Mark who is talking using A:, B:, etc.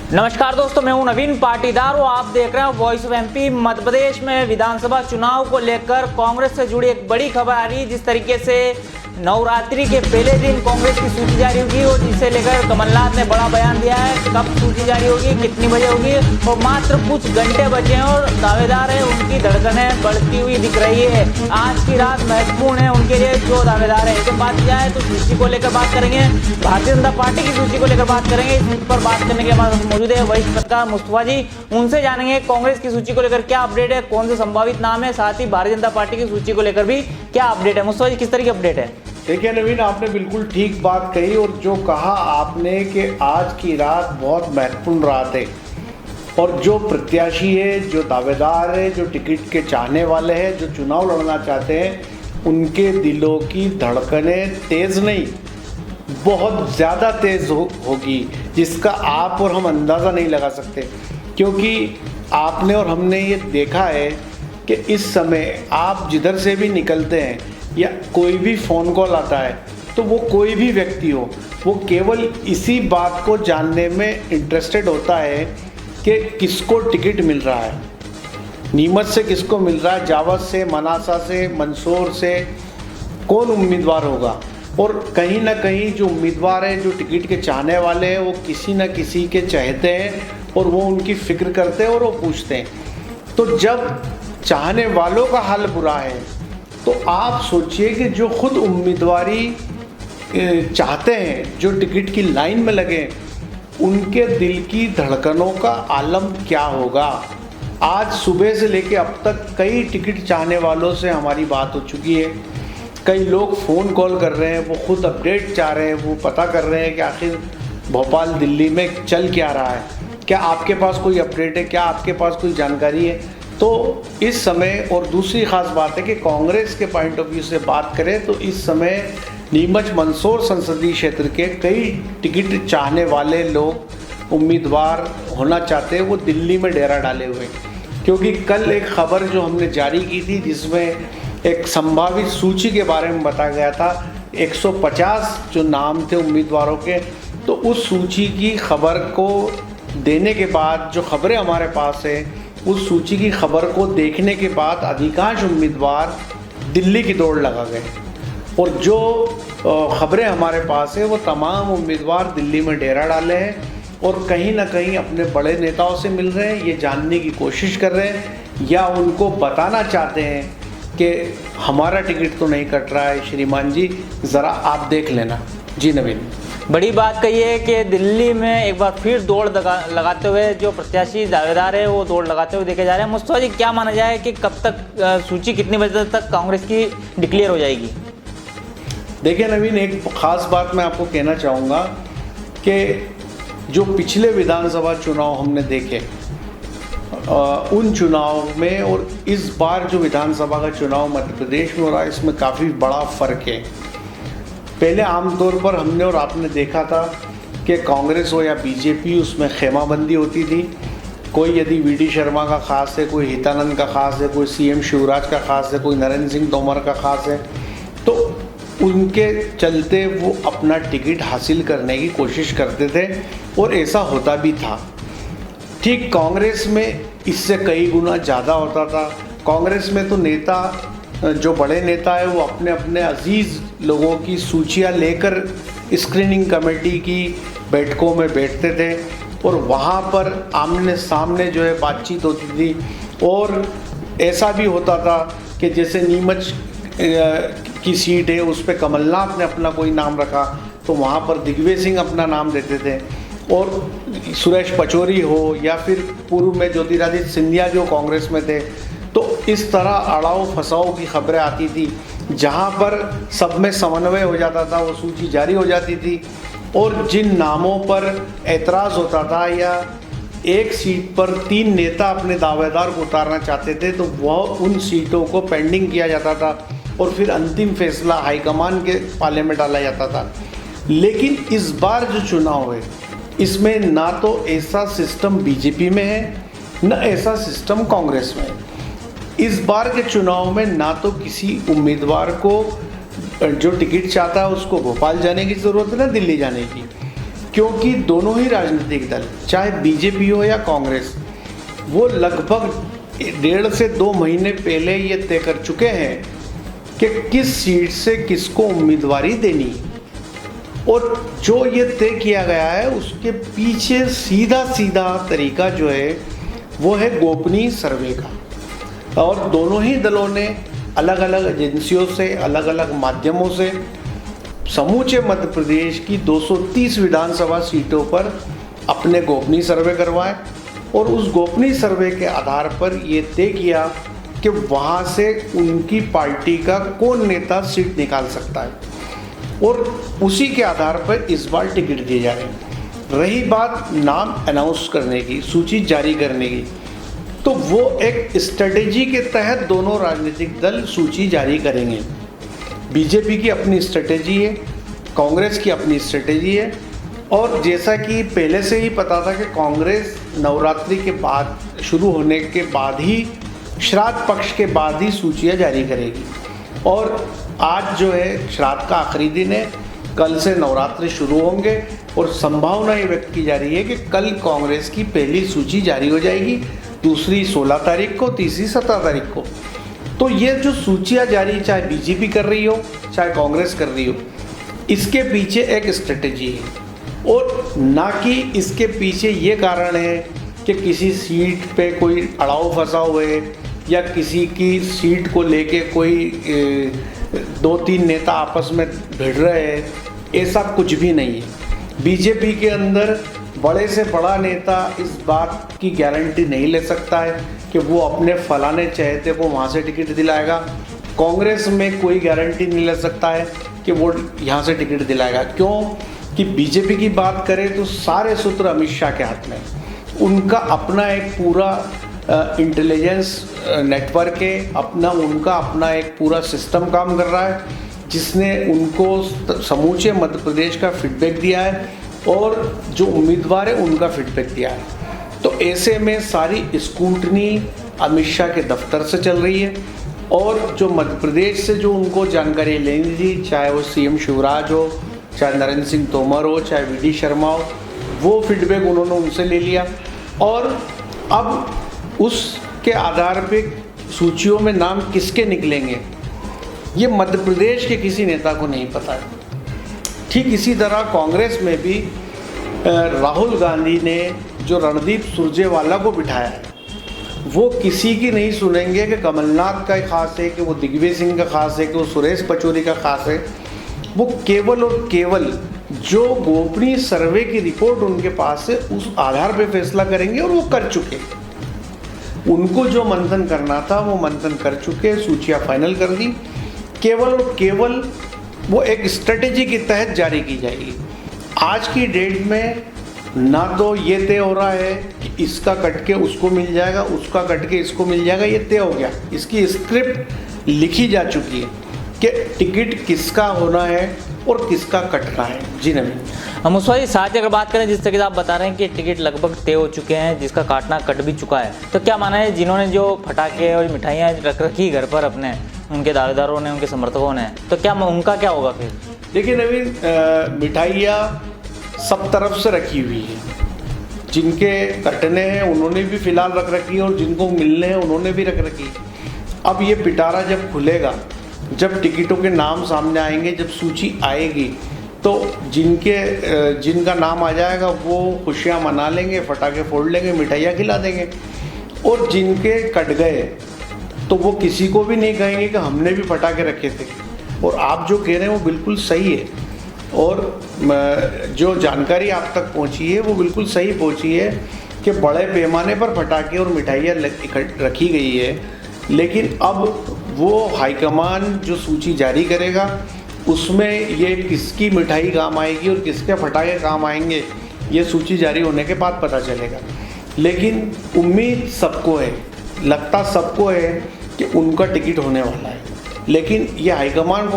A: नमस्कार दोस्तों, मैं हूं नवीन पाटीदार और आप देख रहे हैं voice of MP. Madhya Pradesh में विधानसभा चुनाव को लेकर कांग्रेस से जुड़ी एक बड़ी खबर आ रही है। जिस तरीके से नवरात्रि के पहले दिन कांग्रेस की सूची जारी होगी और जिसे लेकर कमलनाथ ने बड़ा बयान दिया है। कब सूची जारी होगी, कितनी बजे होगी और मात्र कुछ घंटे बचे हैं और दावेदार है उनकी धड़कनें बढ़ती हुई दिख रही है। आज की रात महत्वपूर्ण है उनके लिए जो दावेदार है। जब बात किया है तो सूची को लेकर बात करेंगे, भारतीय जनता पार्टी की सूची को लेकर बात करेंगे। इस पर बात करने के बाद मौजूद है वरिष्ठ पत्रकार मुस्तफा जी, उनसे जानेंगे कांग्रेस की सूची को लेकर क्या अपडेट है, कौन से संभावित नाम है, साथ ही भारतीय जनता पार्टी की सूची को लेकर भी क्या अपडेट है। मुस्तफा जी, किस तरह की अपडेट है?
B: देखिए नवीन, आपने बिल्कुल ठीक बात कही और जो कहा आपने कि आज की रात बहुत महत्वपूर्ण रात है और जो प्रत्याशी है, जो दावेदार है, जो टिकट के चाहने वाले हैं, जो चुनाव लड़ना चाहते हैं, उनके दिलों की धड़कनें तेज़ नहीं, बहुत ज़्यादा तेज़ होगी, जिसका आप और हम अंदाज़ा नहीं लगा सकते। क्योंकि आपने और हमने ये देखा है कि इस समय आप जिधर से भी निकलते हैं या कोई भी फ़ोन कॉल आता है तो वो कोई भी व्यक्ति हो, वो केवल इसी बात को जानने में इंटरेस्टेड होता है कि किसको टिकट मिल रहा है, नीमच से किसको मिल रहा है, जावद से, मनासा से, मंदसौर से कौन उम्मीदवार होगा। और कहीं ना कहीं जो उम्मीदवार है, जो टिकट के चाहने वाले हैं, वो किसी न किसी के चाहते हैं और वो उनकी फ़िक्र करते हैं और वो पूछते हैं। तो जब चाहने वालों का हाल बुरा है तो आप सोचिए कि जो खुद उम्मीदवारी चाहते हैं, जो टिकट की लाइन में लगे, उनके दिल की धड़कनों का आलम क्या होगा। आज सुबह से लेकर अब तक कई टिकट चाहने वालों से हमारी बात हो चुकी है। कई लोग फ़ोन कॉल कर रहे हैं, वो खुद अपडेट चाह रहे हैं, वो पता कर रहे हैं कि आखिर भोपाल दिल्ली में चल क्या रहा है, क्या आपके पास कोई अपडेट है, क्या आपके पास कोई जानकारी है। तो इस समय और दूसरी ख़ास बात है कि कांग्रेस के पॉइंट ऑफ व्यू से बात करें तो इस समय नीमच मंदसौर संसदीय क्षेत्र के कई टिकट चाहने वाले लोग उम्मीदवार होना चाहते हैं, वो दिल्ली में डेरा डाले हुए हैं। क्योंकि कल एक ख़बर जो हमने जारी की थी जिसमें एक संभावित सूची के बारे में बताया गया था, 150 जो नाम थे उम्मीदवारों के, तो उस सूची की खबर को देने के बाद जो खबरें हमारे पास है, उस सूची की खबर को देखने के बाद अधिकांश उम्मीदवार दिल्ली की दौड़ लगा गए और जो खबरें हमारे पास है वो तमाम उम्मीदवार दिल्ली में डेरा डाले हैं और कहीं ना कहीं अपने बड़े नेताओं से मिल रहे हैं, ये जानने की कोशिश कर रहे हैं या उनको बताना चाहते हैं कि हमारा टिकट तो नहीं कट रहा है श्रीमान जी, ज़रा आप देख लेना। जी नवीन,
A: बड़ी बात कही है कि दिल्ली में एक बार फिर दौड़ लगाते हुए जो प्रत्याशी दावेदार है वो दौड़ लगाते हुए देखे जा रहे हैं। मुस्तफा जी, क्या माना जाए कि कब तक सूची कितनी बजे तक कांग्रेस की डिक्लेयर हो जाएगी?
B: देखिए नवीन, एक ख़ास बात मैं आपको कहना चाहूँगा कि जो पिछले विधानसभा चुनाव हमने देखे उन चुनाव में और इस बार जो विधानसभा का चुनाव मध्य प्रदेश में हो रहा है, इसमें काफ़ी बड़ा फ़र्क है। पहले आमतौर पर हमने और आपने देखा था कि कांग्रेस हो या बीजेपी, उसमें खेमाबंदी होती थी। कोई यदि वीडी शर्मा का ख़ास है, कोई हितानंद का ख़ास है, कोई सीएम शिवराज का ख़ास है, कोई नरेंद्र सिंह तोमर का ख़ास है, तो उनके चलते वो अपना टिकट हासिल करने की कोशिश करते थे और ऐसा होता भी था। ठीक कांग्रेस में इससे कई गुना ज़्यादा होता था। कांग्रेस में तो नेता, जो बड़े नेता है, वो अपने अपने अजीज़ लोगों की सूचियां लेकर स्क्रीनिंग कमेटी की बैठकों में बैठते थे और वहाँ पर आमने सामने जो है बातचीत होती थी। और ऐसा भी होता था कि जैसे नीमच की सीट है, उस पर कमलनाथ ने अपना कोई नाम रखा तो वहाँ पर दिग्विजय सिंह अपना नाम देते थे और सुरेश पचौरी हो या फिर पूर्व में ज्योतिरादित्य सिंधिया जो कांग्रेस में थे, तो इस तरह अड़ाव फसाव की खबरें आती थी। जहां पर सब में समन्वय हो जाता था, वो सूची जारी हो जाती थी और जिन नामों पर ऐतराज़ होता था या एक सीट पर 3 नेता अपने दावेदार को उतारना चाहते थे तो वह उन सीटों को पेंडिंग किया जाता था और फिर अंतिम फैसला हाईकमान के पाले में डाला जाता था। लेकिन इस बार जो चुनाव है, इसमें ना तो ऐसा सिस्टम बीजेपी में है, न ऐसा सिस्टम कांग्रेस में है। इस बार के चुनाव में ना तो किसी उम्मीदवार को जो टिकट चाहता है उसको भोपाल जाने की ज़रूरत है, ना दिल्ली जाने की। क्योंकि दोनों ही राजनीतिक दल, चाहे बीजेपी हो या कांग्रेस, वो लगभग 1.5 से 2 महीने पहले ये तय कर चुके हैं कि किस सीट से किसको उम्मीदवारी देनी। और जो ये तय किया गया है उसके पीछे सीधा सीधा तरीका जो है वो है गोपनीय सर्वे का। और दोनों ही दलों ने अलग अलग एजेंसियों से, अलग अलग माध्यमों से समूचे मध्य प्रदेश की 230 विधानसभा सीटों पर अपने गोपनीय सर्वे करवाए और उस गोपनीय सर्वे के आधार पर ये तय किया कि वहाँ से उनकी पार्टी का कौन नेता सीट निकाल सकता है और उसी के आधार पर इस बार टिकट दिए जा रहे हैं। रही बात नाम अनाउंस करने की, सूची जारी करने की, तो वो एक स्ट्रेटेजी के तहत दोनों राजनीतिक दल सूची जारी करेंगे। बीजेपी की अपनी स्ट्रेटेजी है, कांग्रेस की अपनी स्ट्रेटेजी है। और जैसा कि पहले से ही पता था कि कांग्रेस नवरात्रि के बाद शुरू होने के बाद ही, श्राद्ध पक्ष के बाद ही सूचियां जारी करेगी। और आज जो है श्राद्ध का आखिरी दिन है, कल से नवरात्रि शुरू होंगे और संभावना ये व्यक्त की जा रही है कि कल कांग्रेस की पहली सूची जारी हो जाएगी, दूसरी 16 तारीख को, तीसरी 17 तारीख को। तो ये जो सूचियाँ जारी चाहे बीजेपी कर रही हो चाहे कांग्रेस कर रही हो, इसके पीछे एक स्ट्रेटेजी है और ना कि इसके पीछे ये कारण है कि किसी सीट पे कोई अड़ाव फंसा हुआ है या किसी की सीट को लेके कोई 2-3 नेता आपस में भिड़ रहे हैं। ऐसा कुछ भी नहीं है। बीजेपी के अंदर बड़े से बड़ा नेता इस बात की गारंटी नहीं ले सकता है कि वो अपने फलाने चहेते को वहाँ से टिकट दिलाएगा। कांग्रेस में कोई गारंटी नहीं ले सकता है कि वो यहाँ से टिकट दिलाएगा। क्यों कि बीजेपी की बात करें तो सारे सूत्र अमित शाह के हाथ में, उनका अपना एक पूरा इंटेलिजेंस नेटवर्क है, उनका अपना एक पूरा सिस्टम काम कर रहा है जिसने उनको समूचे मध्य प्रदेश का फीडबैक दिया है और जो उम्मीदवार है उनका फीडबैक दिया है। तो ऐसे में सारी स्क्रूटनी अमित शाह के दफ्तर से चल रही है और जो मध्य प्रदेश से जो उनको जानकारी लेनी थी, चाहे वो सीएम शिवराज हो, चाहे नरेंद्र सिंह तोमर हो, चाहे वीडी शर्मा हो, वो फीडबैक उन्होंने उनसे ले लिया और अब उसके आधार पे सूचियों में नाम किसके निकलेंगे ये मध्य प्रदेश के किसी नेता को नहीं पता है। ठीक इसी तरह कांग्रेस में भी राहुल गांधी ने जो रणदीप सुरजेवाला को बिठाया है, वो किसी की नहीं सुनेंगे कि कमलनाथ का खास है, कि वो दिग्विजय सिंह का खास है, कि वो सुरेश पचौरी का खास है। वो केवल और केवल जो गोपनीय सर्वे की रिपोर्ट उनके पास है उस आधार पर फैसला करेंगे और वो कर चुके। उनको जो मंथन करना था वो मंथन कर चुके, सूचियाँ फाइनल कर दी। केवल और केवल वो एक स्ट्रेटेजी के तहत जारी की जाएगी। आज की डेट में ना तो ये तय हो रहा है कि इसका कट के उसको मिल जाएगा, उसका कट के इसको मिल जाएगा, ये तय हो गया। इसकी स्क्रिप्ट लिखी जा चुकी है कि टिकट किसका होना है और किसका कटना है। जी नवीन,
A: हम उस वाली साथ अगर बात करें जिस तरीके से आप बता रहे हैं कि टिकट लगभग तय हो चुके हैं, जिसका काटना कट भी चुका है, तो क्या माना है जिन्होंने जो फटाके और मिठाइयाँ रख रखी घर पर अपने, उनके दावेदारों ने, उनके समर्थकों ने, तो क्या उनका क्या होगा फिर?
B: देखिए नवीन, मिठाइयाँ सब तरफ से रखी हुई है। जिनके कटने हैं उन्होंने भी फिलहाल रख रखी है और जिनको मिलने हैं उन्होंने भी रख रखी है। अब ये पिटारा जब खुलेगा, जब टिकटों के नाम सामने आएंगे, जब सूची आएगी, तो जिनका नाम आ जाएगा वो खुशियाँ मना लेंगे, फटाके फोड़ लेंगे, मिठाइयाँ खिला देंगे। और जिनके कट गए तो वो किसी को भी नहीं कहेंगे कि हमने भी फटाके रखे थे। और आप जो कह रहे हैं वो बिल्कुल सही है और जो जानकारी आप तक पहुंची है वो बिल्कुल सही पहुंची है कि बड़े पैमाने पर फटाके और मिठाइयाँ रखी गई है। लेकिन अब वो हाईकमान जो सूची जारी करेगा उसमें ये किसकी मिठाई काम आएगी और किसके फटाके काम आएंगे ये सूची जारी होने के बाद पता चलेगा। लेकिन उम्मीद सबको है, लगता सबको है कि उनका टिकट होने वाला है, लेकिन ये हाईकमान को